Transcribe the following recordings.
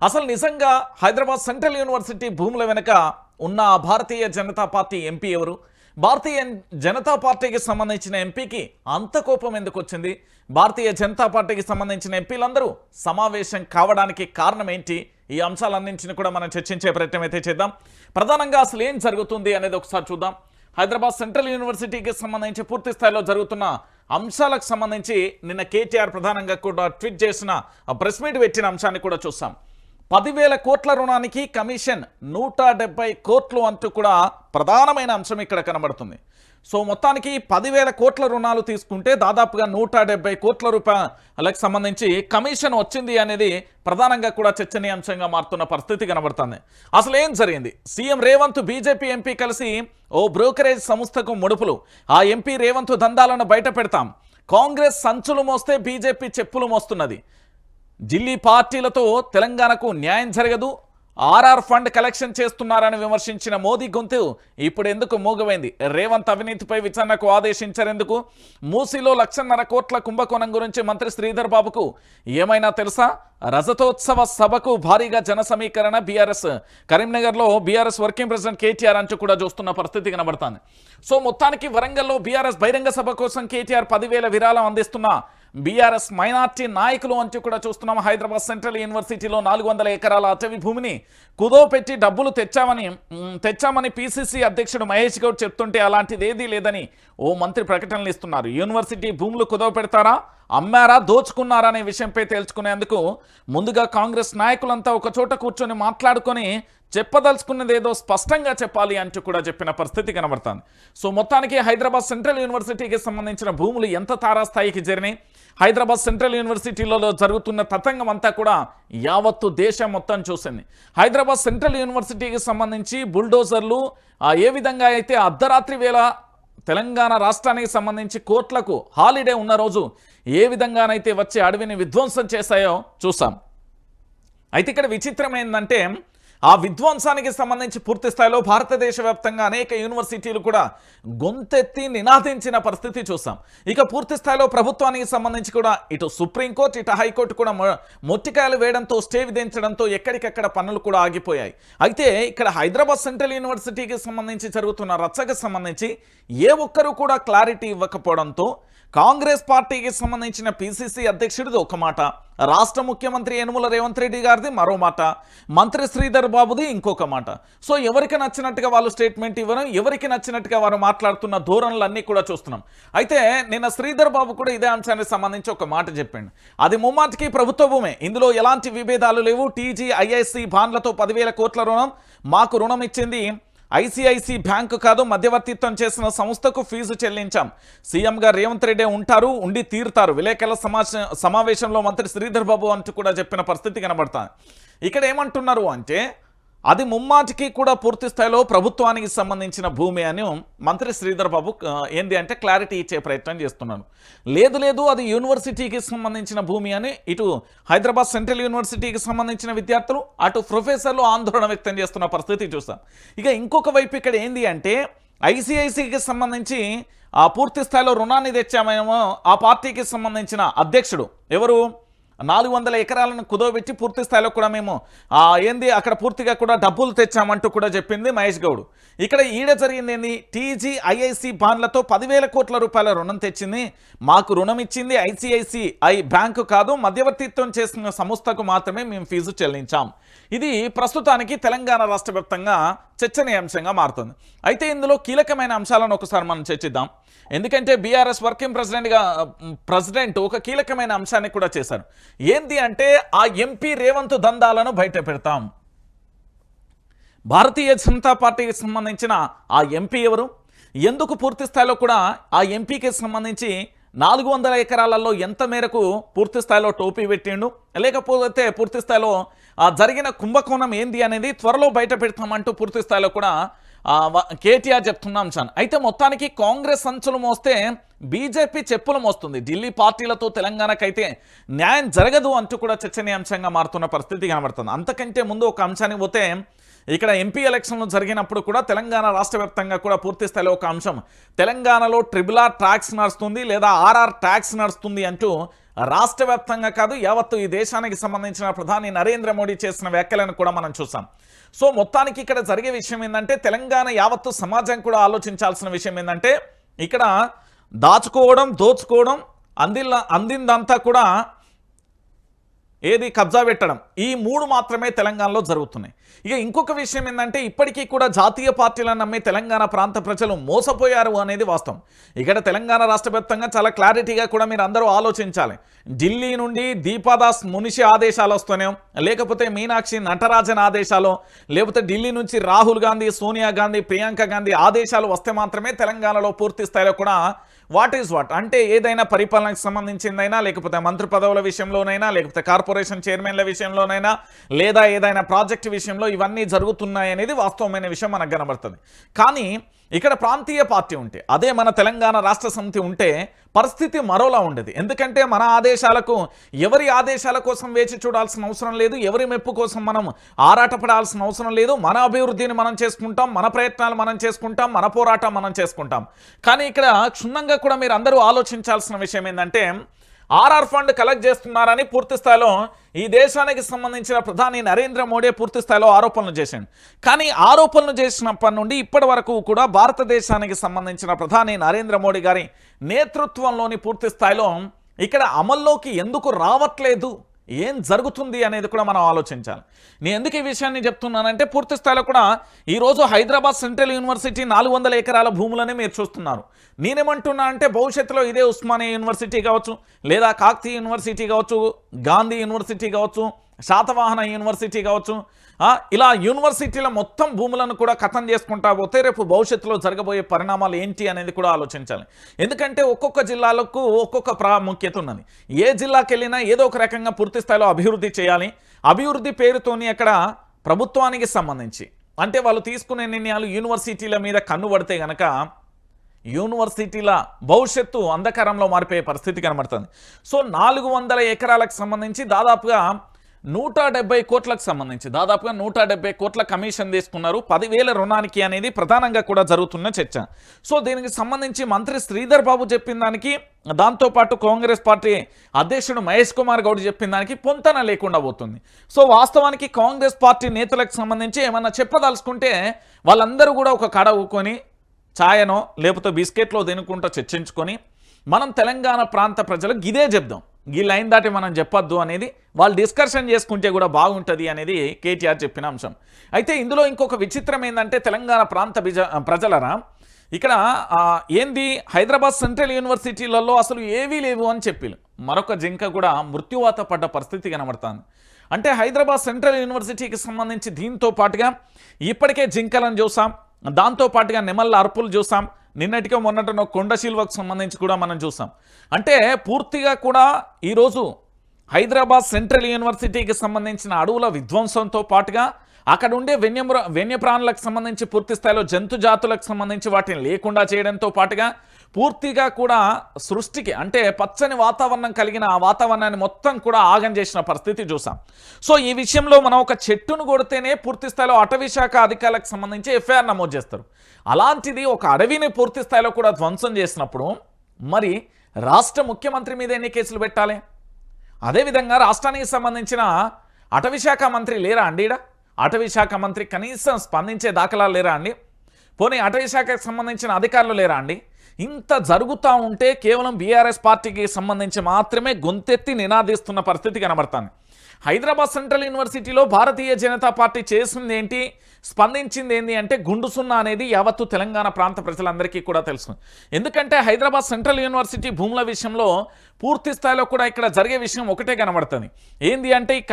అసలు నిజంగా Hyderabad central university భూముల వెనుక ఉన్న భారతీయ జనతా పార్టీ ఎంపీ ఎవరు? భారతీయ జనతా పార్టీకి సంబంధించిన ఎంపీకి అంత కోపం ఎందుకు వచ్చింది? భారతీయ జనతా పార్టీకి సంబంధించిన ఎంపీలందరూ సమావేశం కావడానికి కారణం ఏంటి? ఈ అంశాలన్నింటిని కూడా మనం చర్చించే ప్రయత్నం అయితే చేద్దాం. ప్రధానంగా అసలు ఏం జరుగుతుంది అనేది ఒకసారి చూద్దాం. హైదరాబాద్ సెంట్రల్ యూనివర్సిటీకి సంబంధించి పూర్తి స్థాయిలో జరుగుతున్న అంశాలకు సంబంధించి నిన్న కేటీఆర్ ప్రధానంగా కూడా ట్వీట్ చేసిన ప్రెస్ మీట్ పెట్టిన అంశాన్ని కూడా చూస్తాం. 10,000 కోట్ల రుణానికి కమిషన్ 170 కోట్లు అంటూ కూడా ప్రధానమైన అంశం ఇక్కడ కనబడుతుంది. సో మొత్తానికి 10,000 కోట్ల రుణాలు తీసుకుంటే దాదాపుగా 170 కోట్ల రూపాయలకు సంబంధించి కమిషన్ వచ్చింది అనేది ప్రధానంగా కూడా చర్చనీయాంశంగా మారుతున్న పరిస్థితి కనబడుతుంది. అసలు ఏం జరిగింది? సీఎం రేవంత్ బీజేపీ ఎంపీ కలిసి ఓ బ్రోకరేజ్ సంస్థకు ముడుపులు. ఆ ఎంపీ రేవంత్ దందాలను బయట పెడతాం. కాంగ్రెస్ సంచులు మోస్తే బీజేపీ చెప్పులు మోస్తున్నది. ఢిల్లీ పార్టీలతో తెలంగాణకు న్యాయం జరగదు. ఆర్ఆర్ ఫండ్ కలెక్షన్ చేస్తున్నారని విమర్శించిన మోదీ గొంతు ఇప్పుడు ఎందుకు మూగమైంది? రేవంత్ అవినీతిపై విచారణకు ఆదేశించారెందుకు? మూసీలో 1,50,000 కోట్ల కుంభకోణం గురించి మంత్రి శ్రీధర్ బాబుకు ఏమైనా తెలుసా? రజతోత్సవ సభకు భారీగా జన సమీకరణ. బీఆర్ఎస్ కరీంనగర్లో బీఆర్ఎస్ వర్కింగ్ ప్రెసిడెంట్ కేటీఆర్ అంటూ కూడా చూస్తున్న పరిస్థితి కనబడుతుంది. సో మొత్తానికి వరంగల్లో బీఆర్ఎస్ బహిరంగ సభ కోసం కేటీఆర్ 10,000 విరాళం అందిస్తున్న బీఆర్ఎస్ మైనార్టీ నాయకులు అంటూ కూడా చూస్తున్నాం. హైదరాబాద్ సెంట్రల్ యూనివర్సిటీలో 400 ఎకరాల అటవీ భూమిని కుదోపెట్టి డబ్బులు తెచ్చామని పీసీసీ అధ్యక్షుడు మహేష్ గౌడ్ చెప్తుంటే అలాంటిది ఏదీ లేదని ఓ మంత్రి ప్రకటనలు ఇస్తున్నారు. యూనివర్సిటీ భూములు కుదవ పెడతారా, అమ్మారా, దోచుకున్నారా అనే విషయంపై తేల్చుకునేందుకు ముందుగా కాంగ్రెస్ నాయకులంతా ఒక చోట కూర్చొని మాట్లాడుకొని చెప్పదలుచుకున్నది ఏదో స్పష్టంగా చెప్పాలి అంటూ కూడా చెప్పిన పరిస్థితి కనబడుతుంది. సో మొత్తానికి హైదరాబాద్ సెంట్రల్ యూనివర్సిటీకి సంబంధించిన భూములు ఎంత తారాస్థాయికి చేరినాయి? హైదరాబాద్ సెంట్రల్ యూనివర్సిటీలో జరుగుతున్న తతంగం అంతా కూడా యావత్తు దేశం మొత్తం చూసింది. హైదరాబాద్ సెంట్రల్ యూనివర్సిటీకి సంబంధించి బుల్డోజర్లు ఏ విధంగా అయితే అర్ధరాత్రి వేళ తెలంగాణ రాష్ట్రానికి సంబంధించి కోర్టులకు హాలిడే ఉన్న రోజు ఏ విధంగానైతే వచ్చి అడవిని విధ్వంసం చేశాయో చూసాం. అయితే ఇక్కడ విచిత్రం ఏంటంటే ఆ విధ్వంసానికి సంబంధించి పూర్తి స్థాయిలో భారతదేశ వ్యాప్తంగా అనేక యూనివర్సిటీలు కూడా గొంతెత్తి నినాదించిన పరిస్థితి చూసాం. ఇక పూర్తి స్థాయిలో ప్రభుత్వానికి సంబంధించి కూడా ఇటు సుప్రీంకోర్టు ఇటు హైకోర్టు కూడా మొట్టికాయలు వేయడంతో స్టే విధించడంతో ఎక్కడికక్కడ పనులు కూడా ఆగిపోయాయి. అయితే ఇక్కడ హైదరాబాద్ సెంట్రల్ యూనివర్సిటీకి సంబంధించి జరుగుతున్న రచ్చకు సంబంధించి ఏ ఒక్కరూ కూడా క్లారిటీ ఇవ్వకపోవడంతో కాంగ్రెస్ పార్టీకి సంబంధించిన పీసీసీ అధ్యక్షుడిది ఒక మాట, రాష్ట్ర ముఖ్యమంత్రి యనుమల రేవంత్ రెడ్డి గారిది మరో మాట, మంత్రి శ్రీధర్ బాబుది ఇంకొక మాట. సో ఎవరికి నచ్చినట్టుగా వాళ్ళు స్టేట్మెంట్ ఇవ్వడం, ఎవరికి నచ్చినట్టుగా వారు మాట్లాడుతున్న ధోరణులన్నీ కూడా చూస్తున్నాం. అయితే నిన్న శ్రీధర్ బాబు కూడా ఇదే అంశానికి సంబంధించి ఒక మాట చెప్పాడు. అది ముమ్మాటికి ప్రభుత్వ భూమే, ఇందులో ఎలాంటి విభేదాలు లేవు. టీజీ ఐఐసి బాండ్లతో 10,000 కోట్ల రుణం, మాకు రుణం ఇచ్చింది ఐసిఐసి బ్యాంకు కాదు, మధ్యవర్తిత్వం చేసిన సంస్థకు ఫీజు చెల్లించాం. సీఎంగా రేవంత్ రెడ్డి ఉంటారు, ఉండి తీరుతారు. విలేకరుల సమావేశంలో మంత్రి శ్రీధర్ బాబు అంటూ కూడా చెప్పిన పరిస్థితి కనబడుతుంది. ఇక్కడ ఏమంటున్నారు అంటే అది ముమ్మాటికి కూడా పూర్తి స్థాయిలో ప్రభుత్వానికి సంబంధించిన భూమి అని మంత్రి శ్రీధర్ బాబు ఏంది అంటే క్లారిటీ ఇచ్చే ప్రయత్నం చేస్తున్నారు. లేదు అది యూనివర్సిటీకి సంబంధించిన భూమి అని ఇటు హైదరాబాద్ సెంట్రల్ యూనివర్సిటీకి సంబంధించిన విద్యార్థులు అటు ప్రొఫెసర్లు ఆందోళన వ్యక్తం చేస్తున్న పరిస్థితి చూస్తాం. ఇక ఇంకొక వైపు ఇక్కడ ఏంది అంటే ఐసిఐసికి సంబంధించి ఆ పూర్తి స్థాయిలో రుణాన్ని తెచ్చామేమో ఆ పార్టీకి సంబంధించిన అధ్యక్షుడు ఎవరు 400 ఎకరాలను కుదోబెట్టి పూర్తి స్థాయిలో కూడా మేము అక్కడ పూర్తిగా కూడా డబ్బులు తెచ్చామంటూ కూడా చెప్పింది మహేష్ గౌడ్. ఇక్కడ జరిగింది ఏంది? టీజీ ఐఐసి బాండ్లతో 10,000 కోట్ల రూపాయల రుణం తెచ్చింది, మాకు రుణం ఇచ్చింది ఐసిఐసిఐ బ్యాంకు కాదు, మధ్యవర్తిత్వం చేసిన సంస్థకు మాత్రమే మేము ఫీజు చెల్లించాం. ఇది ప్రస్తుతానికి తెలంగాణ రాష్ట్ర వ్యాప్తంగా చర్చనీయాంశంగా మారుతుంది. అయితే ఇందులో కీలకమైన అంశాలను ఒకసారి మనం చర్చిద్దాం. ఎందుకంటే బీఆర్ఎస్ వర్కింగ్ ప్రెసిడెంట్ ఒక కీలకమైన అంశాన్ని కూడా చేశారు. ఏంది అంటే ఆ ఎంపీ రేవంత్ దందాలను బయట పెడతాం. భారతీయ జనతా పార్టీకి సంబంధించిన ఆ ఎంపీ ఎవరు, ఎందుకు పూర్తి స్థాయిలో కూడా ఆ ఎంపీకి సంబంధించి 400 ఎకరాలలో ఎంత మేరకు పూర్తి స్థాయిలో టోపీ పెట్టిండు, లేకపోతే పూర్తి స్థాయిలో జరిగిన కుంభకోణం ఏంది అనేది త్వరలో బయట పెడతామంటూ పూర్తి స్థాయిలో కూడా కేటీఆర్ చెప్తున్న అంశాన్ని. అయితే మొత్తానికి కాంగ్రెస్ సంచులు మోస్తే బీజేపీ చెప్పులు మోస్తుంది. ఢిల్లీ పార్టీలతో తెలంగాణకైతే న్యాయం జరగదు అంటూ కూడా చర్చనీయాంశంగా మారుతున్న పరిస్థితి కనబడుతుంది. అంతకంటే ముందు ఒక అంశానికి పోతే ఇక్కడ ఎంపీ ఎలక్షన్లు జరిగినప్పుడు కూడా తెలంగాణ రాష్ట్ర వ్యాప్తంగా కూడా పూర్తి స్థాయిలో ఒక అంశం, తెలంగాణలో RRR ట్యాక్స్ నడుస్తుంది లేదా RR ట్యాక్స్ నడుస్తుంది అంటూ రాష్ట్ర వ్యాప్తంగా కాదు, యావత్తు ఈ దేశానికి సంబంధించిన ప్రధాని నరేంద్ర మోడీ చేసిన వ్యాఖ్యలను కూడా మనం చూసాం. సో మొత్తానికి ఇక్కడ జరిగే విషయం ఏంటంటే, తెలంగాణ యావత్తు సమాజం కూడా ఆలోచించాల్సిన విషయం ఏంటంటే, ఇక్కడ దాచుకోవడం, దోచుకోవడం, అందిందంతా కూడా ఏది కబ్జా పెట్టడం, ఈ 3 మాత్రమే తెలంగాణలో జరుగుతున్నాయి. ఇక ఇంకొక విషయం ఏంటంటే, ఇప్పటికీ కూడా జాతీయ పార్టీలను నమ్మి తెలంగాణ ప్రాంత ప్రజలు మోసపోయారు అనేది వాస్తవం. ఇక్కడ తెలంగాణ రాష్ట్ర వ్యాప్తంగా చాలా క్లారిటీగా కూడా మీరు అందరూ ఆలోచించాలి. ఢిల్లీ నుండి దీపాదాస్ మునిషి ఆదేశాలు వస్తున్నాయో, లేకపోతే మీనాక్షి నటరాజన్ ఆదేశాలు, లేకపోతే ఢిల్లీ నుంచి రాహుల్ గాంధీ, సోనియా గాంధీ, ప్రియాంక గాంధీ ఆదేశాలు వస్తే మాత్రమే తెలంగాణలో పూర్తి స్థాయిలో కూడా వాట్ ఈజ్ వాట్ అంటే ఏదైనా పరిపాలనకు సంబంధించిందైనా, లేకపోతే మంత్రి పదవుల విషయంలోనైనా, లేకపోతే కార్పొరేషన్ చైర్మన్ల విషయంలోనైనా, లేదా ఏదైనా ప్రాజెక్టు విషయంలో ఇవన్నీ జరుగుతున్నాయి అనేది వాస్తవమైన విషయం మనకు కనబడుతుంది. కానీ ఇక్కడ ప్రాంతీయ పార్టీ ఉంటే, అదే మన తెలంగాణ రాష్ట్ర సమితి ఉంటే పరిస్థితి మరోలా ఉండేది. ఎందుకంటే మన ఆదేశాలకు, ఎవరి ఆదేశాల కోసం వేచి చూడాల్సిన అవసరం లేదు, ఎవరి మెప్పు కోసం మనం ఆరాటపడాల్సిన అవసరం లేదు. మన అభివృద్ధిని మనం చేసుకుంటాం, మన ప్రయత్నాలు మనం చేసుకుంటాం, మన పోరాటం మనం చేసుకుంటాం. కానీ ఇక్కడ క్షుణ్ణంగా కూడా మీరు అందరూ ఆలోచించాల్సిన విషయం ఏంటంటే, ఆర్ఆర్ ఫండ్ కలెక్ట్ చేస్తున్నారని పూర్తి స్థాయిలో ఈ దేశానికి సంబంధించిన ప్రధాని నరేంద్ర మోడీ పూర్తి స్థాయిలో ఆరోపణలు చేశాడు. కానీ ఆరోపణలు చేసినప్పటి నుండి ఇప్పటి వరకు కూడా భారతదేశానికి సంబంధించిన ప్రధాని నరేంద్ర మోడీ గారి నేతృత్వంలోని పూర్తి స్థాయిలో ఇక్కడ అమల్లోకి ఎందుకు రావట్లేదు, ఏం జరుగుతుంది అనేది కూడా మనం ఆలోచించాలి. నేను ఎందుకు ఈ విషయాన్ని చెప్తున్నానంటే, పూర్తి స్థాయిలో కూడా ఈరోజు హైదరాబాద్ సెంట్రల్ యూనివర్సిటీ 400 ఎకరాల భూములని మీరు చూస్తున్నారు. నేనేమంటున్నా అంటే, భవిష్యత్తులో ఇదే ఉస్మానియా యూనివర్సిటీ కావచ్చు, లేదా కాకతీయ యూనివర్సిటీ కావచ్చు, గాంధీ యూనివర్సిటీ కావచ్చు, శాతవాహన యూనివర్సిటీ కావచ్చు, ఇలా యూనివర్సిటీల మొత్తం భూములను కూడా ఖతం చేసుకుంటా పోతే రేపు భవిష్యత్తులో జరగబోయే పరిణామాలు ఏంటి అనేది కూడా ఆలోచించాలి. ఎందుకంటే ఒక్కొక్క జిల్లాలకు ఒక్కొక్క ప్రాముఖ్యత ఉన్నది. ఏ జిల్లాకి వెళ్ళినా ఏదో ఒక రకంగా పూర్తి స్థాయిలో అభివృద్ధి చేయాలి. అభివృద్ధి పేరుతోని అక్కడ ప్రభుత్వానికి సంబంధించి అంటే వాళ్ళు తీసుకునే నిర్ణయాలు యూనివర్సిటీల మీద కన్ను పడితే గనక యూనివర్సిటీల భవిష్యత్తు అంధకారంలో మారిపోయే పరిస్థితి కనబడుతుంది. సో 400 ఎకరాలకు సంబంధించి దాదాపుగా 170 కోట్లకు సంబంధించి దాదాపుగా 170 కోట్ల కమిషన్ తీసుకున్నారు. 10,000 రుణానికి అనేది ప్రధానంగా కూడా జరుగుతున్న చర్చ. సో దీనికి సంబంధించి మంత్రి శ్రీధర్ బాబు చెప్పిన దానికి, దాంతోపాటు కాంగ్రెస్ పార్టీ అధ్యక్షుడు మహేష్ కుమార్ గౌడ్ చెప్పిన దానికి పొంతన లేకుండా పోతుంది. సో వాస్తవానికి కాంగ్రెస్ పార్టీ నేతలకు సంబంధించి ఏమన్నా చెప్పదలుచుకుంటే వాళ్ళందరూ కూడా ఒక కడ ఊకొని ఛాయనో లేకపోతే బిస్కెట్లో తినుకుంటూ చర్చించుకొని మనం తెలంగాణ ప్రాంత ప్రజలకు ఇదే చెప్దాం, ఈ లైన్ దాటి మనం చెప్పొద్దు అనేది వాళ్ళు డిస్కషన్ చేసుకుంటే కూడా బాగుంటుంది అనేది కేటీఆర్ చెప్పిన అంశం. అయితే ఇందులో ఇంకొక విచిత్రం ఏంటంటే, తెలంగాణ ప్రాంత ప్రజలరా ఇక్కడ ఏంది హైదరాబాద్ సెంట్రల్ యూనివర్సిటీలలో అసలు ఏవీ లేవు అని చెప్పి మరొక జింక కూడా మృత్యువాత పడ్డ పరిస్థితి కనబడుతుంది. అంటే హైదరాబాద్ సెంట్రల్ యూనివర్సిటీకి సంబంధించి దీంతో పాటుగా ఇప్పటికే జింకలను చూసాం, దాంతోపాటుగా నెమళ్ళ అరుపులు చూసాం, నిన్నటికే మొన్నటనో కొండ శిల్వకు సంబంధించి కూడా మనం చూసాం. అంటే పూర్తిగా కూడా ఈరోజు హైదరాబాద్ సెంట్రల్ యూనివర్సిటీకి సంబంధించిన అడవుల విధ్వంసంతో పాటుగా అక్కడ ఉండే వన్యప్రాణులకు సంబంధించి పూర్తి స్థాయిలో జంతు జాతులకు సంబంధించి వాటిని లేకుండా చేయడంతో పాటుగా పూర్తిగా కూడా సృష్టికి అంటే పచ్చని వాతావరణం కలిగిన ఆ వాతావరణాన్ని మొత్తం కూడా ఆగం చేసిన పరిస్థితి చూసాం. సో ఈ విషయంలో మనం ఒక చెట్టును కొడితేనే పూర్తి స్థాయిలో అటవీ శాఖ అధికారులకు సంబంధించి ఎఫ్ఐఆర్ నమోదు చేస్తారు. అలాంటిది ఒక అడవిని పూర్తి స్థాయిలో కూడా ధ్వంసం చేసినప్పుడు మరి రాష్ట్ర ముఖ్యమంత్రి మీద ఎన్ని కేసులు పెట్టాలి? అదేవిధంగా రాష్ట్రానికి సంబంధించిన అటవీ శాఖ మంత్రి లేరా అండి? అటవీ శాఖ మంత్రి కనీసం స్పందించే దాఖలాలు లేరా అండి? పోనీ అటవీ శాఖకు సంబంధించిన అధికారులు లేరా అండి? ఇంత జరుగుతూ ఉంటే కేవలం బీఆర్ఎస్ పార్టీకి సంబంధించి మాత్రమే గొంతెత్తి నినాదిస్తున్న పరిస్థితి కనబడుతుంది. హైదరాబాద్ సెంట్రల్ యూనివర్సిటీలో భారతీయ జనతా పార్టీ చేసింది ఏంటి, స్పందించింది ఏంటి అంటే గుండు సున్నా అనేది యావత్తు తెలంగాణ ప్రాంత ప్రజలందరికీ కూడా తెలుసు. ఎందుకంటే హైదరాబాద్ సెంట్రల్ యూనివర్సిటీ భూముల విషయంలో పూర్తి స్థాయిలో కూడా ఇక్కడ జరిగే విషయం ఒకటే కనబడుతుంది. ఏంది అంటే ఈ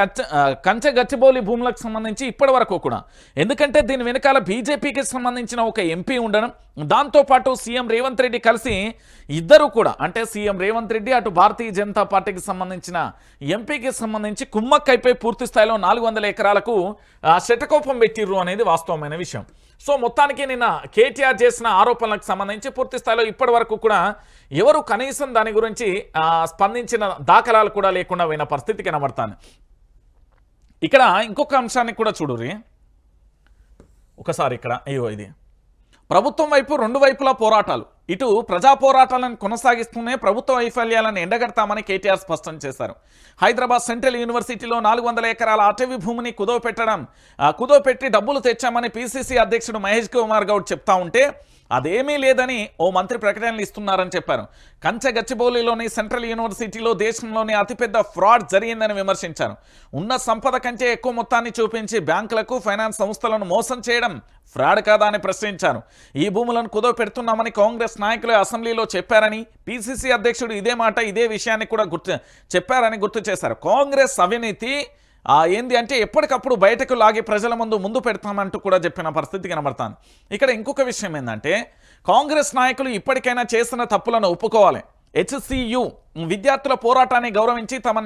కంచె గచ్చిబౌలి భూములకు సంబంధించి ఇప్పటి వరకు కూడా, ఎందుకంటే దీని వెనకాల బీజేపీకి సంబంధించిన ఒక ఎంపీ ఉండడం, దాంతోపాటు సీఎం రేవంత్ రెడ్డి కలిసి ఇద్దరు కూడా అంటే సీఎం రేవంత్ రెడ్డి అటు భారతీయ జనతా పార్టీకి సంబంధించిన ఎంపీకి సంబంధించి కుమ్మక్కైపోయి పూర్తి స్థాయిలో 400 ఎకరాలకు శటకోపం పెట్టిర్రు అనేది వాస్తవమైన విషయం. సో మొత్తానికి నిన్న కేటీఆర్ చేసిన ఆరోపణలకు సంబంధించి పూర్తి స్థాయిలో ఇప్పటి వరకు కూడా ఎవరు కనీసం దాని గురించి స్పందించిన దాఖలాలు కూడా లేకుండా పోయిన పరిస్థితి కనబడతాను. ఇక్కడ ఇంకొక అంశాన్ని కూడా చూడుర్రి ఒకసారి. ఇక్కడ అయ్యో ఇది ప్రభుత్వం వైపు రెండు వైపులా పోరాటాలు. ఇటు ప్రజా పోరాటాలను కొనసాగిస్తూనే ప్రభుత్వ వైఫల్యాలను ఎండగడతామని కేటీఆర్ స్పష్టం చేశారు. హైదరాబాద్ సెంట్రల్ యూనివర్సిటీలో 400 ఎకరాల అటవీ భూమిని కుదోపెట్టి డబ్బులు తెచ్చామని పిసిసి అధ్యక్షుడు మహేష్ కుమార్ గౌడ్ చెప్తా ఉంటే అదేమీ లేదని ఓ మంత్రి ప్రకటనలు ఇస్తున్నారని చెప్పారు. గచ్చిబౌలిలోని సెంట్రల్ యూనివర్సిటీలో దేశంలోని అతిపెద్ద ఫ్రాడ్ జరిగిందని విమర్శించారు. ఉన్న సంపద కంటే ఎక్కువ మొత్తాన్ని చూపించి బ్యాంకులకు ఫైనాన్స్ సంస్థలను మోసం చేయడం ఫ్రాడ్ కాదా అని ప్రశ్నించారు. ఈ భూములను కుదోపెడుతున్నామని కాంగ్రెస్ నాయకులు అసెంబ్లీలో చెప్పారని పిసిసి అధ్యక్షుడు ఇదే మాట ఇదే విషయాన్ని కూడా చెప్పారని గుర్తు చేశారు. కాంగ్రెస్ అవినీతి ఏంది అంటే ఎప్పటికప్పుడు బయటకు లాగి ప్రజల ముందు పెడతామంటూ కూడా చెప్పిన పరిస్థితి కనబడుతుంది. ఇక్కడ ఇంకొక విషయం ఏంటంటే కాంగ్రెస్ నాయకులు ఇప్పటికైనా చేసిన తప్పులను ఒప్పుకోవాలి. HCU విద్యార్థుల పోరాటాన్ని గౌరవించి తమ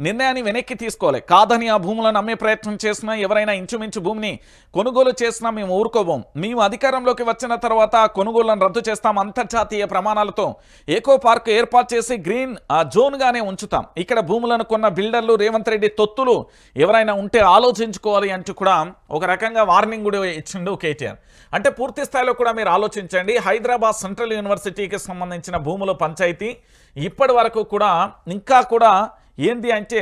నిర్ణయాన్ని వెనక్కి తీసుకోవాలి. కాదని ఆ భూములను అమ్మే ప్రయత్నం చేసినా ఎవరైనా ఇంచుమించు భూమిని కొనుగోలు చేసినా మేము ఊరుకోబోం. మేము అధికారంలోకి వచ్చిన తర్వాత కొనుగోళ్లను రద్దు చేస్తాం. అంతర్జాతీయ ప్రమాణాలతో ఏకో పార్క్ ఏర్పాటు చేసి గ్రీన్ జోన్గానే ఉంచుతాం. ఇక్కడ భూములను కొన్న బిల్డర్లు రేవంత్ రెడ్డి తొత్తులు ఎవరైనా ఉంటే ఆలోచించుకోవాలి అంటూ కూడా ఒక రకంగా వార్నింగ్ కూడా ఇచ్చిండు కేటీఆర్. అంటే పూర్తి స్థాయిలో కూడా మీరు ఆలోచించండి. హైదరాబాద్ సెంట్రల్ యూనివర్సిటీకి సంబంధించిన భూముల పంచాయతీ ఇప్పటి వరకు కూడా ఇంకా కూడా ఏంటి అంటే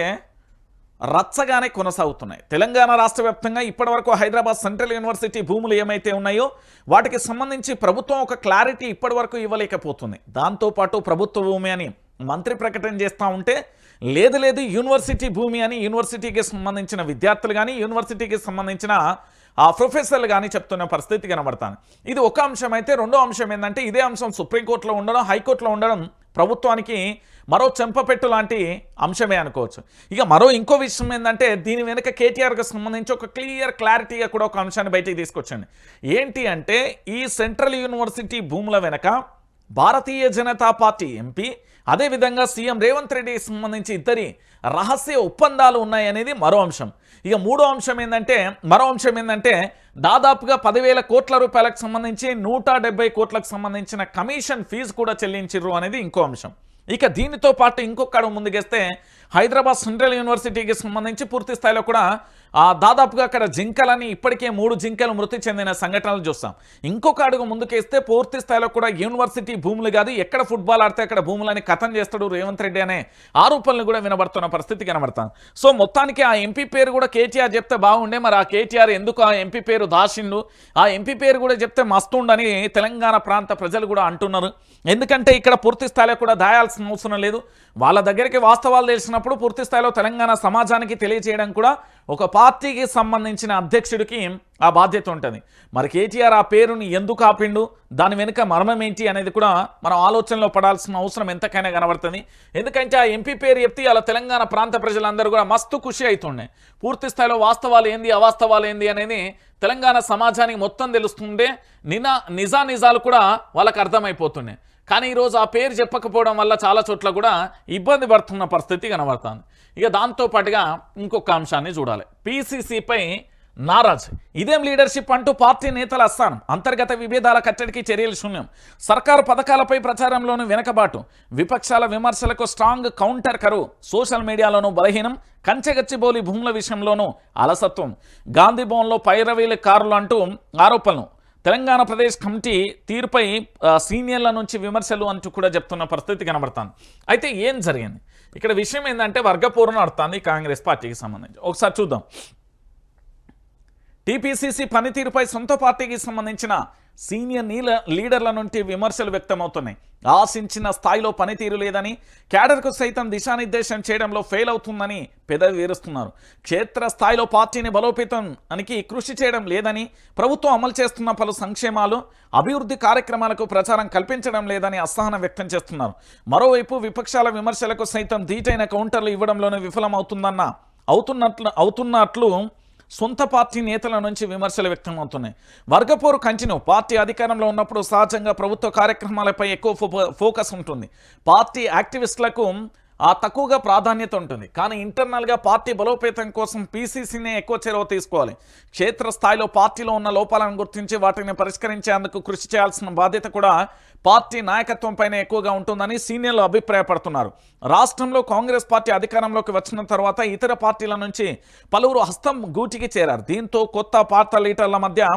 రచ్చగానే కొనసాగుతున్నాయి. తెలంగాణ రాష్ట్ర వ్యాప్తంగా ఇప్పటివరకు హైదరాబాద్ సెంట్రల్ యూనివర్సిటీ భూములు ఏమైతే ఉన్నాయో వాటికి సంబంధించి ప్రభుత్వం ఒక క్లారిటీ ఇప్పటివరకు ఇవ్వలేకపోతుంది. దాంతోపాటు ప్రభుత్వ భూమి అని మంత్రి ప్రకటన చేస్తూ ఉంటే లేదు యూనివర్సిటీ భూమి అని యూనివర్సిటీకి సంబంధించిన విద్యార్థులు కానీ యూనివర్సిటీకి సంబంధించిన ప్రొఫెసర్లు కానీ చెప్తున్న పరిస్థితి కనబడతాను. ఇది ఒక అంశం అయితే రెండో అంశం ఏంటంటే ఇదే అంశం సుప్రీంకోర్టులో ఉండడం హైకోర్టులో ఉండడం ప్రభుత్వానికి మరో చెంపపెట్టు లాంటి అంశమే అనుకోవచ్చు. ఇక మరో ఇంకో విషయం ఏంటంటే దీని వెనుక కేటీఆర్కి సంబంధించి ఒక క్లారిటీగా కూడా ఒక అంశాన్ని బయటికి తీసుకొచ్చండి. ఏంటి అంటే ఈ సెంట్రల్ యూనివర్సిటీ భూముల వెనక భారతీయ జనతా పార్టీ ఎంపీ అదేవిధంగా సీఎం రేవంత్ రెడ్డికి సంబంధించి ఇద్దరి రహస్య ఒప్పందాలు ఉన్నాయనేది మరో అంశం. ఇక మరో అంశం ఏంటంటే దాదాపుగా 10,000 కోట్ల రూపాయలకు సంబంధించి 170 కోట్లకు సంబంధించిన కమిషన్ ఫీజు కూడా చెల్లించిర్రు అనేది ఇంకో అంశం. ఇక దీనితో పాటు ఇంకొక అడుగు ముందుకేస్తే హైదరాబాద్ సెంట్రల్ యూనివర్సిటీకి సంబంధించి పూర్తి స్థాయిలో కూడా దాదాపుగా అక్కడ జింకలని ఇప్పటికే 3 జింకలు మృతి చెందిన సంఘటనలు చూస్తాం. ఇంకొక అడుగు ముందుకేస్తే పూర్తి స్థాయిలో కూడా యూనివర్సిటీ భూములు కాదు ఎక్కడ ఫుట్బాల్ ఆడితే అక్కడ భూములని కథం చేస్తాడు రేవంత్ రెడ్డి అనే ఆరోపణలు కూడా వినబడుతున్న పరిస్థితి కనబడతాం. సో మొత్తానికి ఆ ఎంపీ పేరు కూడా కేటీఆర్ చెప్తే బాగుండే. మరి ఆ కేటీఆర్ ఎందుకు ఆ ఎంపీ పేరు దాచిండు, ఆ ఎంపీ పేరు కూడా చెప్తే మస్తుండని తెలంగాణ ప్రాంత ప్రజలు కూడా అంటున్నారు. ఎందుకంటే ఇక్కడ పూర్తి స్థాయిలో కూడా దాయాల్సిన అవసరం లేదు. వాళ్ళ దగ్గరికి వాస్తవాలు తెలిసినప్పుడు పూర్తి స్థాయిలో తెలంగాణ సమాజానికి తెలియజేయడం కూడా ఒక పార్టీకి సంబంధించిన అధ్యక్షుడికి ఆ బాధ్యత ఉంటుంది. మరి కేటీఆర్ ఆ పేరుని ఎందుకు ఆపిండు, దాని వెనుక మర్మం ఏంటి అనేది కూడా మనం ఆలోచనలో పడాల్సిన అవసరం ఎంతకైనా కనబడుతుంది. ఎందుకంటే ఆ ఎంపీ పేరు చెప్తే అలా తెలంగాణ ప్రాంత ప్రజలందరూ కూడా మస్తు ఖుషి అవుతుండే. పూర్తి స్థాయిలో వాస్తవాలు ఏంది అవాస్తవాలు ఏంది అనేది తెలంగాణ సమాజానికి మొత్తం తెలుస్తుండే. నిజాలు కూడా వాళ్ళకు అర్థమైపోతుండే. కానీ ఈరోజు ఆ పేరు చెప్పకపోవడం వల్ల చాలా చోట్ల కూడా ఇబ్బంది పడుతున్న పరిస్థితి కనబడుతుంది. ఇక దాంతోపాటుగా ఇంకొక అంశాన్ని చూడాలి. పిసిసిపై నారాజ్ ఇదేం లీడర్షిప్ అంటూ పార్టీ నేతల అస్థానం. అంతర్గత విభేదాల కట్టడికి చర్యలు శూన్యం. సర్కారు పథకాలపై ప్రచారంలోనూ వెనకబాటు. విపక్షాల విమర్శలకు స్ట్రాంగ్ కౌంటర్ కరువు. సోషల్ మీడియాలోనూ బలహీనం. గచ్చిబౌలి భూముల విషయంలోనూ అలసత్వం. గాంధీ భవన్లో పైరవీల కారులు అంటూ ఆరోపణలు. తెలంగాణ ప్రదేశ్ కమిటీ తీరుపై సీనియర్ల నుంచి విమర్శలు అంటూ కూడా చెప్తున్న పరిస్థితి కనబడుతుంది. అయితే ఏం జరిగింది ఇక్కడ విషయం ఏంటంటే వర్గపోరు నడుస్తుంది కాంగ్రెస్ పార్టీకి సంబంధించి. ఒకసారి చూద్దాం. టీపీసీసీ పనితీరుపై సొంత పార్టీకి సంబంధించిన సీనియర్ లీడర్ల నుండి విమర్శలు వ్యక్తమవుతున్నాయి. ఆశించిన స్థాయిలో పనితీరు లేదని, క్యాడర్కు సైతం దిశానిర్దేశం చేయడంలో ఫెయిల్ అవుతుందని పెదవి వేరుస్తున్నారు. క్షేత్రస్థాయిలో పార్టీని బలోపేతానికి కృషి చేయడం లేదని, ప్రభుత్వం అమలు చేస్తున్న పలు సంక్షేమాలు అభివృద్ధి కార్యక్రమాలకు ప్రచారం కల్పించడం లేదని అసహనం వ్యక్తం చేస్తున్నారు. మరోవైపు విపక్షాల విమర్శలకు సైతం ధీటైన కౌంటర్లు ఇవ్వడంలోనే అవుతున్నట్లు సొంత పార్టీ నేతల నుంచి విమర్శలు వ్యక్తమవుతున్నాయి. వర్గపోరు కంటిన్యూ. పార్టీ అధికారంలో ఉన్నప్పుడు సహజంగా ప్రభుత్వ కార్యక్రమాలపై ఎక్కువ ఫోకస్ ఉంటుంది. పార్టీ యాక్టివిస్టులకు తక్కువగా ప్రాధాన్యత ఉంటుంది. కానీ ఇంటర్నల్గా పార్టీ బలోపేతం కోసం పీసీసీనే ఎక్కువ చొరవ తీసుకోవాలి. క్షేత్రస్థాయిలో పార్టీలో ఉన్న లోపాలను గుర్తించి వాటిని పరిష్కరించేందుకు కృషి చేయాల్సిన బాధ్యత కూడా పార్టీ నాయకత్వం పైన ఎక్కువగా ఉంటుందని సీనియర్లు అభిప్రాయపడుతున్నారు. రాష్ట్రంలో కాంగ్రెస్ పార్టీ అధికారంలోకి వచ్చిన తర్వాత ఇతర పార్టీల నుంచి పలువురు హస్తం గూటికి చేరారు. దీంతో కొత్త పార్టీ లీడర్ల మధ్య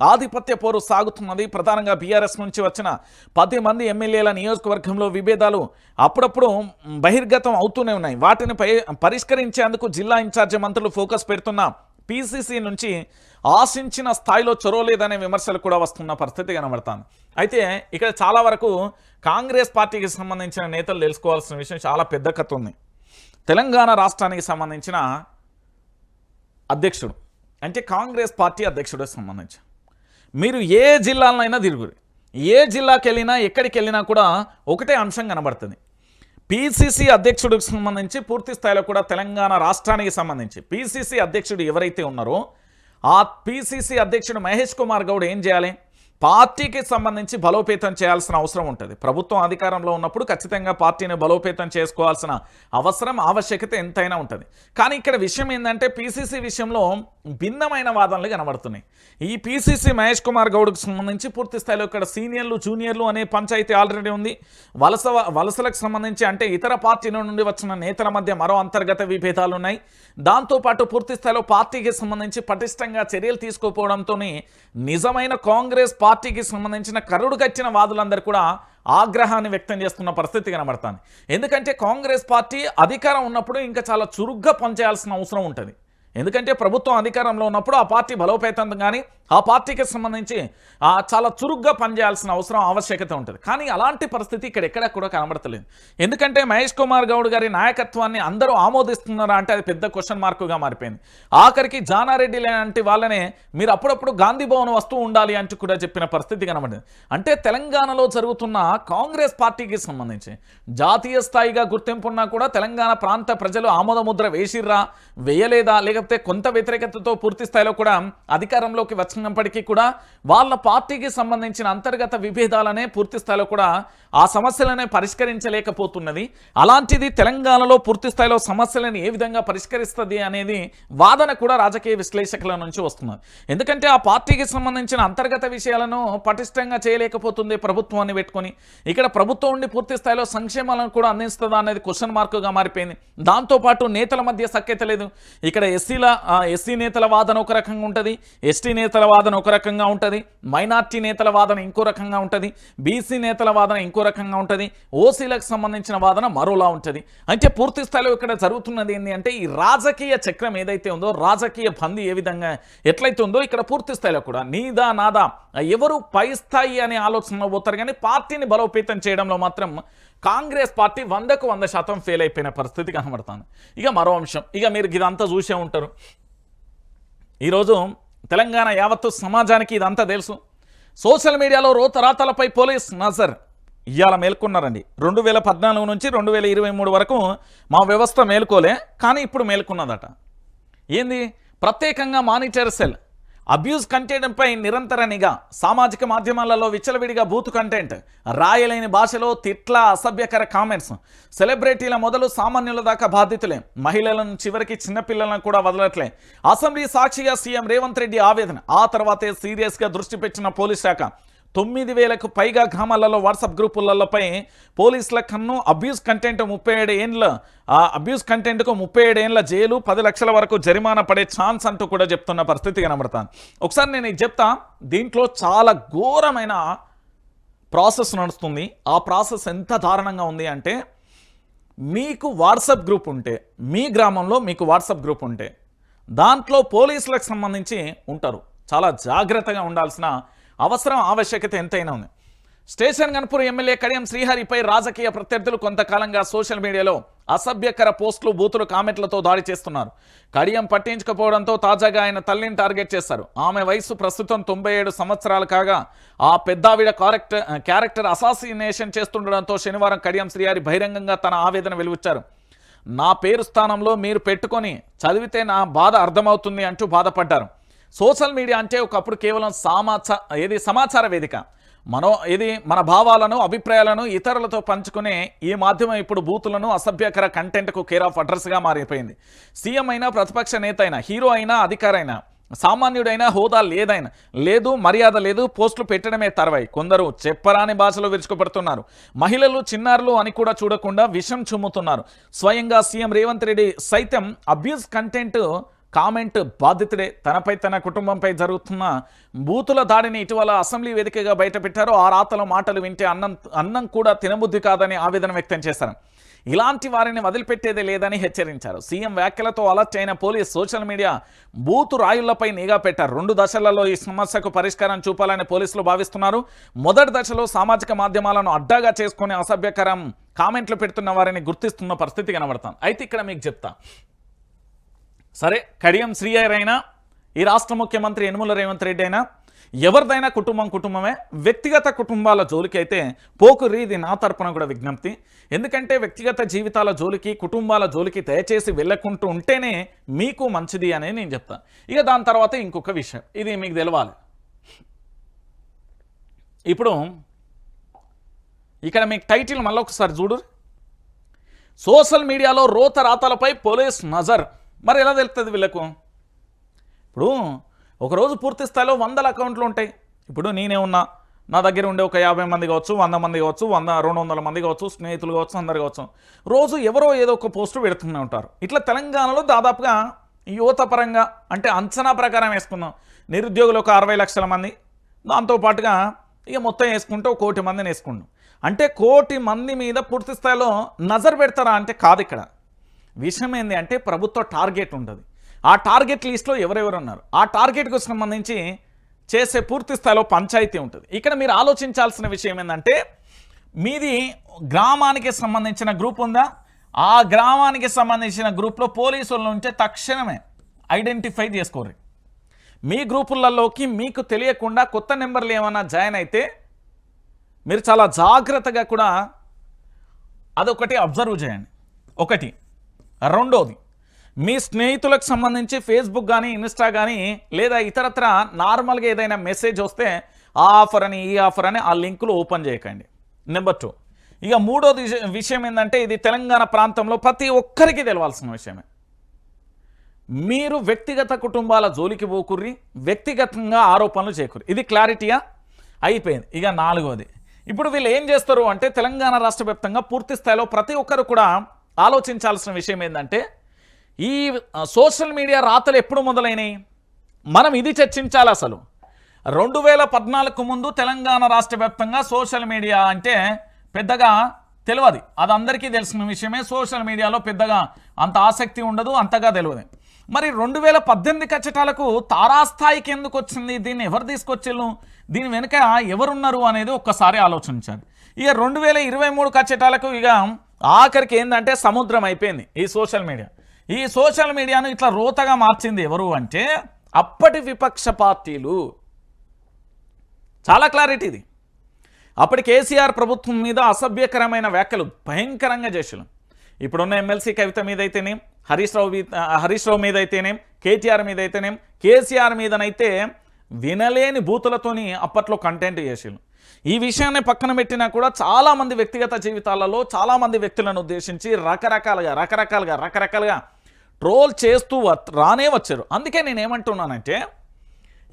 ఆధిపత్య పోరు సాగుతున్నది. ప్రధానంగా బీఆర్ఎస్ నుంచి వచ్చిన 10 మంది ఎమ్మెల్యేల నియోజకవర్గంలో విభేదాలు అప్పుడప్పుడు బహిర్గతం అవుతూనే ఉన్నాయి. వాటిని పరిష్కరించేందుకు జిల్లా ఇన్ఛార్జి మంత్రులు ఫోకస్ పెడుతున్న పీసీసీ నుంచి ఆశించిన స్థాయిలో చొరవలేదనే విమర్శలు కూడా వస్తున్న పరిస్థితి కనబడుతుంది. అయితే ఇక్కడ చాలా వరకు కాంగ్రెస్ పార్టీకి సంబంధించిన నేతలు తెలుసుకోవాల్సిన విషయం చాలా పెద్ద కథ ఉంది. తెలంగాణ రాష్ట్రానికి సంబంధించిన అధ్యక్షుడు అంటే కాంగ్రెస్ పార్టీ అధ్యక్షుడికి సంబంధించి మీరు ఏ జిల్లాలైనా తిరుగురు, ఏ జిల్లాకి వెళ్ళినా ఎక్కడికి వెళ్ళినా కూడా ఒకటే అంశం కనబడుతుంది. పీసీసీ అధ్యక్షుడికి సంబంధించి పూర్తి స్థాయిలో కూడా తెలంగాణ రాష్ట్రానికి సంబంధించి పీసీసీ అధ్యక్షుడు ఎవరైతే ఉన్నారో ఆ పీసీసీ అధ్యక్షుడు మహేష్ కుమార్ గౌడ్ ఏం చేయాలి? పార్టీకి సంబంధించి బలోపేతం చేయాల్సిన అవసరం ఉంటుంది. ప్రభుత్వం అధికారంలో ఉన్నప్పుడు ఖచ్చితంగా పార్టీని బలోపేతం చేసుకోవాల్సిన అవసరం ఆవశ్యకత ఎంతైనా ఉంటుంది. కానీ ఇక్కడ విషయం ఏంటంటే పీసీసీ విషయంలో భిన్నమైన వాదనలు కనబడుతున్నాయి. ఈ పీసీసీ మహేష్ కుమార్ గౌడ్కి సంబంధించి పూర్తి స్థాయిలో ఇక్కడ సీనియర్లు జూనియర్లు అనే పంచాయతీ ఆల్రెడీ ఉంది. వలసలకు సంబంధించి అంటే ఇతర పార్టీల నుండి వచ్చిన నేతల మధ్య మరో అంతర్గత విభేదాలు ఉన్నాయి. దాంతోపాటు పూర్తి స్థాయిలో పార్టీకి సంబంధించి పటిష్టంగా చర్యలు తీసుకోకపోవడంతో నిజమైన కాంగ్రెస్ పార్టీకి సంబంధించిన కరుడు కట్టిన వాదులందరూ కూడా ఆగ్రహాన్ని వ్యక్తం చేస్తున్న పరిస్థితి కనబడుతుంది. ఎందుకంటే కాంగ్రెస్ పార్టీ అధికారం ఉన్నప్పుడు ఇంకా చాలా చురుగ్గా పనిచేయాల్సిన అవసరం ఉంటుంది. ఎందుకంటే ప్రభుత్వం అధికారంలో ఉన్నప్పుడు ఆ పార్టీ బలోపేతం కానీ ఆ పార్టీకి సంబంధించి చాలా చురుగ్గా పనిచేయాల్సిన అవసరం ఆవశ్యకత ఉంటుంది. కానీ అలాంటి పరిస్థితి ఇక్కడ ఎక్కడ కూడా కనబడతలేదు. ఎందుకంటే మహేష్ కుమార్ గౌడ్ గారి నాయకత్వాన్ని అందరూ ఆమోదిస్తున్నారా అంటే అది పెద్ద క్వశ్చన్ మార్కుగా మారిపోయింది. ఆఖరికి జానారెడ్డి లాంటి వాళ్ళనే మీరు అప్పుడప్పుడు గాంధీ భవన్ వస్తూ ఉండాలి అంటూ కూడా చెప్పిన పరిస్థితి కనబడింది. అంటే తెలంగాణలో జరుగుతున్న కాంగ్రెస్ పార్టీకి సంబంధించి జాతీయ స్థాయిగా గుర్తింపు ఉన్నా కూడా తెలంగాణ ప్రాంత ప్రజలు ఆమోదముద్ర వేసిర్రా వేయలేదా లేకపోతే కొంత వ్యతిరేకతతో పూర్తి స్థాయిలో కూడా అధికారంలోకి వచ్చినప్పటికీ కూడా వాళ్ళ పార్టీకి సంబంధించిన అంతర్గత విభేదాలనే పూర్తి స్థాయిలో కూడా ఆ సమస్యలనే పరిష్కరించలేకపోతున్నది. అలాంటిది తెలంగాణలో పూర్తి స్థాయిలో సమస్యలను ఏ విధంగా పరిష్కరిస్తుంది అనేది వాదన కూడా రాజకీయ విశ్లేషకుల నుంచి వస్తున్నది. ఎందుకంటే ఆ పార్టీకి సంబంధించిన అంతర్గత విషయాలను పటిష్టంగా చేయలేకపోతుంది ప్రభుత్వాన్ని పెట్టుకొని. ఇక్కడ ప్రభుత్వం ఉండి పూర్తి స్థాయిలో సంక్షేమాలను కూడా అందిస్తుందా అనేది క్వశ్చన్ మార్కుగా మారిపోయింది. దాంతోపాటు నేతల మధ్య సఖ్యత లేదు. ఇక్కడ ఎస్సీ నేతల వాదన ఒక రకంగా ఉంటుంది, ఎస్టీ నేతల వాదన ఒక రకంగా ఉంటుంది, మైనార్టీ నేతల వాదన ఇంకో రకంగా ఉంటుంది, బీసీ నేతల వాదన ఇంకో రకంగా ఉంటుంది, ఓసీలకు సంబంధించిన వాదన మరోలా ఉంటుంది. అంటే పూర్తి స్థాయిలో ఇక్కడ జరుగుతున్నది ఏంటి అంటే ఈ రాజకీయ చక్రం ఏదైతే ఉందో రాజకీయ బందీ ఏ విధంగా ఎట్లయితే ఉందో ఇక్కడ పూర్తి స్థాయిలో కూడా నీదా నాదా ఎవరు పై స్థాయి అనే ఆలోచనలో పోతారు. కానీ పార్టీని బలోపేతం చేయడంలో మాత్రం కాంగ్రెస్ పార్టీ 100కు 100% ఫెయిల్ అయిపోయిన పరిస్థితి కనబడుతుంది. ఇక మరో అంశం, ఇక మీరు ఇదంతా చూసే ఉంటారు. ఈరోజు తెలంగాణ యావత్తు సమాజానికి ఇదంతా తెలుసు. సోషల్ మీడియాలో రోతరాతలపై పోలీస్ నజర్ ఇవాళ మేల్కొన్నారండి. 2014 నుంచి 2023 వరకు మా వ్యవస్థ మేల్కోలే, కానీ ఇప్పుడు మేల్కొన్నదట. ఏంది? ప్రత్యేకంగా మానిటర్ సెల్ అబ్యూజ్ కంటెంట్పై నిరంతర నిఘా, సామాజిక మాధ్యమాలలో విచ్చలవిడిగా బూత్ కంటెంట్, రాయలేని భాషలో తిట్ల అసభ్యకర కామెంట్స్, సెలబ్రిటీల మొదలు సామాన్యుల దాకా బాధితులే, మహిళలను చివరికి చిన్నపిల్లలను కూడా వదలట్లే. అసెంబ్లీ సాక్షిగా సీఎం రేవంత్ రెడ్డి ఆవేదన. ఆ తర్వాతే సీరియస్గా దృష్టి పెట్టిన పోలీస్ శాఖ. 9,000కు పైగా గ్రామాలలో వాట్సాప్ గ్రూపులపై పోలీసుల కన్ను. అబ్యూజ్ కంటెంట్కు 37 ఏళ్ళ జైలు, 10 లక్షల వరకు జరిమానా పడే ఛాన్స్ అంటూ కూడా చెప్తున్న పరిస్థితి కనబడతాను. ఒకసారి నేను ఇది చెప్తా. దీంట్లో చాలా ఘోరమైన ప్రాసెస్ నడుస్తుంది. ఆ ప్రాసెస్ ఎంత దారుణంగా ఉంది అంటే మీకు వాట్సాప్ గ్రూప్ ఉంటే, మీ గ్రామంలో మీకు వాట్సాప్ గ్రూప్ ఉంటే దాంట్లో పోలీసులకు సంబంధించి ఉంటారు. చాలా జాగ్రత్తగా ఉండాల్సిన అవసరం ఆవశ్యకత ఎంతైనా ఉంది. స్టేషన్ గన్పూర్ ఎమ్మెల్యే కడియం శ్రీహరిపై రాజకీయ ప్రత్యర్థులు కొంతకాలంగా సోషల్ మీడియాలో అసభ్యకర పోస్టులు బూతులు కామెంట్లతో దాడి చేస్తున్నారు. కడియం పట్టించుకోవడంతో తాజాగా ఆయన తల్లిని టార్గెట్ చేశారు. ఆమె వయసు ప్రస్తుతం 97 సంవత్సరాలు కాగా ఆ పెద్దావిడ క్యారెక్టర్ అసాసినేషన్ చేస్తుండడంతో శనివారం కడియం శ్రీహరి బహిరంగంగా తన ఆవేదన వెలువచ్చారు. నా పేరు స్థానంలో మీరు పెట్టుకొని చదివితే నా బాధ అర్థమవుతుంది అంటూ బాధపడ్డారు. సోషల్ మీడియా అంటే ఒకప్పుడు కేవలం సమాచార వేదిక. మన భావాలను అభిప్రాయాలను ఇతరులతో పంచుకునే ఈ మాధ్యమం ఇప్పుడు బూతులను అసభ్యకర కంటెంట్కు కేర్ ఆఫ్ అడ్రస్గా మారిపోయింది. సీఎం అయినా ప్రతిపక్ష నేత అయినా హీరో అయినా అధికారైనా సామాన్యుడైన హోదా లేదు, మర్యాద లేదు, పోస్టులు పెట్టడమే తర్వాయి. కొందరు చెప్పరాని భాషలో విరుచుకుపడుతున్నారు. మహిళలు, చిన్నారులు అని కూడా చూడకుండా విషం చుమ్ముతున్నారు. స్వయంగా సీఎం రేవంత్ రెడ్డి సైతం అబ్యూస్ కంటెంట్ కామెంట్ బాధితుడే. తనపై, తన కుటుంబంపై జరుగుతున్న బూతుల దాడిని ఇటీవల అసెంబ్లీ వేదికగా బయటపెట్టారు. ఆ రాతల మాటలు వింటే అన్నం కూడా తినబుద్ధి కాదని ఆవేదన వ్యక్తం చేశారు. ఇలాంటి వారిని వదిలిపెట్టేదే లేదని హెచ్చరించారు. సీఎం వ్యాఖ్యలతో అలర్ట్ అయిన పోలీస్ సోషల్ మీడియా బూతు రాయుళ్లపై నిఘా పెట్టారు. 2 దశలలో ఈ సమస్యకు పరిష్కారం చూపాలని పోలీసులు భావిస్తున్నారు. మొదటి దశలో సామాజిక మాధ్యమాలను అడ్డాగా చేసుకుని అసభ్యకరం కామెంట్లు పెడుతున్న వారిని గుర్తిస్తున్న పరిస్థితి కనబడతాను. అయితే ఇక్కడ మీకు చెప్తా, సరే కడియం శ్రీహరి అయినా, ఈ రాష్ట్ర ముఖ్యమంత్రి యనమల రేవంత్ రెడ్డి అయినా, ఎవరిదైనా కుటుంబమే. వ్యక్తిగత కుటుంబాల జోలికి అయితే పోకుర్రి. ఇది నా తరపున కూడా విజ్ఞప్తి. ఎందుకంటే వ్యక్తిగత జీవితాల జోలికి, కుటుంబాల జోలికి దయచేసి వెళ్ళకుంటూ ఉంటేనే మీకు మంచిది అని నేను చెప్తాను. ఇక దాని తర్వాత ఇంకొక విషయం, ఇది మీకు తెలవాలి. ఇప్పుడు ఇక్కడ మీకు టైటిల్ మళ్ళీ ఒకసారి చూడు. సోషల్ మీడియాలో రోత రాతలపై పోలీస్ నజర్. మరి ఎలా తెలుస్తుంది వీళ్ళకు? ఇప్పుడు ఒకరోజు పూర్తి స్థాయిలో 100 అకౌంట్లు ఉంటాయి. ఇప్పుడు నేనే ఉన్నా, నా దగ్గర ఉండే ఒక 50 మంది కావచ్చు, 100 మంది కావచ్చు, 200 మంది కావచ్చు, స్నేహితులు కావచ్చు, అందరు కావచ్చు. రోజు ఎవరో ఏదో ఒక పోస్టు పెడుతూనే ఉంటారు. ఇట్లా తెలంగాణలో దాదాపుగా యువత పరంగా అంటే అంచనా ప్రకారం వేసుకుందాం, నిరుద్యోగులు ఒక 60 లక్షల మంది, దాంతోపాటుగా ఇక మొత్తం వేసుకుంటే 1 కోటి మందిని వేసుకుంటాం. అంటే 1 కోటి మంది మీద పూర్తి స్థాయిలో నజర్ పెడతారా అంటే కాదు. ఇక్కడ విషయం ఏంది అంటే ప్రభుత్వ టార్గెట్ ఉంటుంది. ఆ టార్గెట్ లిస్ట్లో ఎవరెవరు ఉన్నారు, ఆ టార్గెట్కు సంబంధించి చేసే పూర్తి స్థాయిలో పంచాయతీ ఉంటుంది. ఇక్కడ మీరు ఆలోచించాల్సిన విషయం ఏంటంటే, మీది గ్రామానికి సంబంధించిన గ్రూప్ ఉందా, ఆ గ్రామానికి సంబంధించిన గ్రూప్లో పోలీసులు ఉంటే తక్షణమే ఐడెంటిఫై చేసుకోరు. మీ గ్రూపులలోకి మీకు తెలియకుండా కొత్త నెంబర్లు ఏమైనా జాయిన్ అయితే మీరు చాలా జాగ్రత్తగా కూడా అదొకటి అబ్జర్వ్ చేయండి. ఒకటి. రెండోది, మీ స్నేహితులకు సంబంధించి ఫేస్బుక్ కానీ, ఇన్స్టా కానీ, లేదా ఇతరత్ర నార్మల్గా ఏదైనా మెసేజ్ వస్తే ఆ ఆఫర్ అని, ఈ ఆఫర్ అని ఆ లింకులు ఓపెన్ చేయకండి. నెంబర్ 2. ఇక మూడోది విషయం ఏంటంటే, ఇది తెలంగాణ ప్రాంతంలో ప్రతి ఒక్కరికి తెలవాల్సిన విషయమే. మీరు వ్యక్తిగత కుటుంబాల జోలికి పోకుర్రి, వ్యక్తిగతంగా ఆరోపణలు చేయకుర్రి. ఇది క్లారిటీయా? అయిపోయింది. ఇక 4వది, ఇప్పుడు వీళ్ళు ఏం చేస్తారు అంటే, తెలంగాణ రాష్ట్ర వ్యాప్తంగా పూర్తి స్థాయిలో ప్రతి ఒక్కరు కూడా ఆలోచించాల్సిన విషయం ఏంటంటే, ఈ సోషల్ మీడియా రాతలు ఎప్పుడు మొదలైనవి మనం ఇది చర్చించాలి. అసలు 2014 ముందు తెలంగాణ రాష్ట్ర వ్యాప్తంగా సోషల్ మీడియా అంటే పెద్దగా తెలియదు. అది అందరికీ తెలిసిన విషయమే. సోషల్ మీడియాలో పెద్దగా అంత ఆసక్తి ఉండదు, అంతగా తెలియదు. మరి 2018 కచ్చటాలకు తారాస్థాయికి ఎందుకు వచ్చింది? దీన్ని ఎవరు తీసుకొచ్చిళ్ళు, దీని వెనుక ఎవరున్నారు అనేది ఒక్కసారి ఆలోచించాలి. ఇక 2023 కచ్చటాలకు ఇక ఆఖరికి ఏంటంటే సముద్రం అయిపోయింది ఈ సోషల్ మీడియా. ఈ సోషల్ మీడియాను ఇట్లా రోతగా మార్చింది ఎవరు అంటే అప్పటి విపక్ష పార్టీలు. చాలా క్లారిటీ ఇది. అప్పటి కేసీఆర్ ప్రభుత్వం మీద అసభ్యకరమైన వ్యాఖ్యలు భయంకరంగా చేసారు. ఇప్పుడున్న ఎమ్మెల్సీ కవిత మీద అయితేనేం, హరీష్ రావు మీద అయితేనేం, కేటీఆర్ మీద అయితేనేం, కేసీఆర్ మీదనైతే వినలేని బూతులతోని అప్పట్లో కంటెంట్ చేసారు. ఈ విషయాన్ని పక్కన పెట్టినా కూడా చాలామంది వ్యక్తిగత జీవితాలలో చాలామంది వ్యక్తులను ఉద్దేశించి రకరకాలుగా ట్రోల్ చేస్తూ రానే వచ్చారు. అందుకే నేనేమంటున్నానంటే,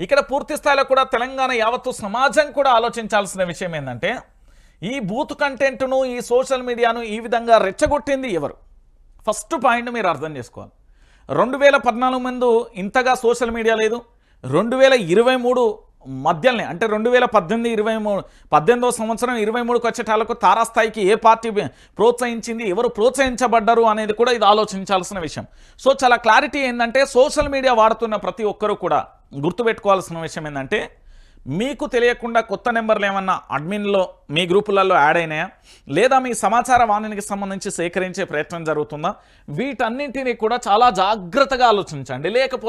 ఇక్కడ పూర్తి స్థాయిలో కూడా తెలంగాణ యావత్తు సమాజం కూడా ఆలోచించాల్సిన విషయం ఏంటంటే, ఈ బూత్ కంటెంట్ను, ఈ సోషల్ మీడియాను ఈ విధంగా రెచ్చగొట్టింది ఎవరు? ఫస్ట్ పాయింట్ మీరు అర్థం చేసుకోవాలి. 2014 ముందు ఇంతగా సోషల్ మీడియా లేదు. 2023 మధ్యలోనే అంటే 2018 సంవత్సరం 23 వచ్చేటాలకు తారాస్థాయికి ఏ పార్టీ ప్రోత్సహించింది, ఎవరు ప్రోత్సహించబడ్డారు అనేది కూడా ఇది ఆలోచించాల్సిన విషయం. సో చాలా క్లారిటీ ఏంటంటే, సోషల్ మీడియా వాడుతున్న ప్రతి ఒక్కరూ కూడా గుర్తుపెట్టుకోవాల్సిన విషయం ఏంటంటే, మీకు తెలియకుండా కొత్త నెంబర్లు ఏమన్నా అడ్మిన్లో మీ గ్రూపులలో యాడ్ అయినాయా, లేదా మీ సమాచార వాణినికి సంబంధించి సేకరించే ప్రయత్నం జరుగుతుందా, వీటన్నింటినీ కూడా చాలా జాగ్రత్తగా ఆలోచించండి. లేకపోతే